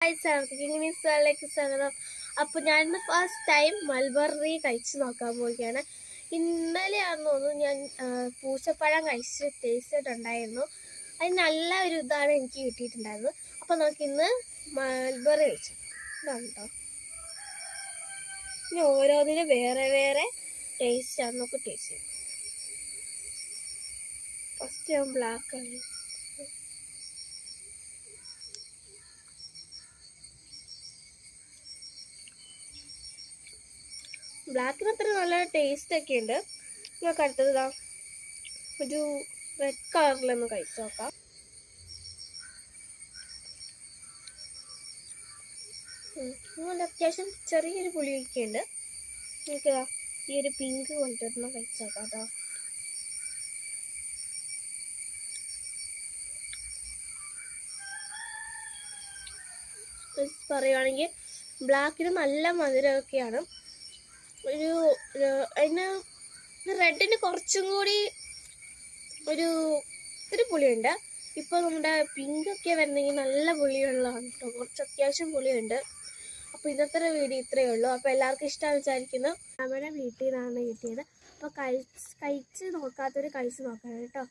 സ്വാഗതം. അപ്പോൾ ഞാൻ ഫസ്റ്റ് ടൈം മൽബറി കഴിച്ച് നോക്കാൻ പോവുകയാണ്. ഇന്നലെയാണെന്ന് തോന്നുന്നു ഞാൻ പൂച്ചപ്പഴം കഴിച്ച് ടേസ്റ്റ് ചെയ്തിട്ടുണ്ടായിരുന്നു. അത് നല്ല ഒരു ഇതാണ് എനിക്ക് കിട്ടിയിട്ടുണ്ടായിരുന്നത്. അപ്പോൾ നമുക്കിന്ന് മൽബറി കഴിച്ചു കേട്ടോ. ഇനി ഓരോന്നിനും വേറെ വേറെ ടേസ്റ്റാണ്. നമുക്ക് ടേസ്റ്റ് ചെയ്യാം. ഫസ്റ്റ് ഞാൻ ബ്ലാക്ക് ആണ്. ബ്ലാക്കിന് അത്ര നല്ല ടേസ്റ്റ് ഒക്കെ ഉണ്ട്. നമുക്ക് അടുത്തത് ഒരു റെഡ് കളറിലൊന്ന് കഴിച്ചു നോക്കാം. നല്ല അത്യാവശ്യം ചെറിയൊരു പുളിയൊക്കെ ഉണ്ട്. നമുക്ക് ഈ ഒരു പിങ്ക് കൊണ്ടുവരുന്ന കഴിച്ചു നോക്കാം കേട്ടോ. പറയുവാണെങ്കിൽ ബ്ലാക്കിന് നല്ല മധുരമൊക്കെയാണ്. അതിന് റെഡിന് കുറച്ചും കൂടി ഒരു പുളിയുണ്ട്. ഇപ്പോൾ നമ്മുടെ പിങ്കൊക്കെ വരണമെങ്കിൽ നല്ല പുളിയുള്ളതാണ് കേട്ടോ. കുറച്ച് അത്യാവശ്യം പുളിയുണ്ട്. അപ്പോൾ ഇന്നത്തെ വീഡിയോ ഇത്രയേ ഉള്ളൂ. അപ്പോൾ എല്ലാവർക്കും ഇഷ്ടമാണെന്ന് വിചാരിക്കുന്നു. നമ്മുടെ വീട്ടിൽ നിന്നാണ് കിട്ടിയത്. അപ്പോൾ കഴിച്ച് നോക്കാത്തവർ കഴിച്ച് നോക്കണം കേട്ടോ.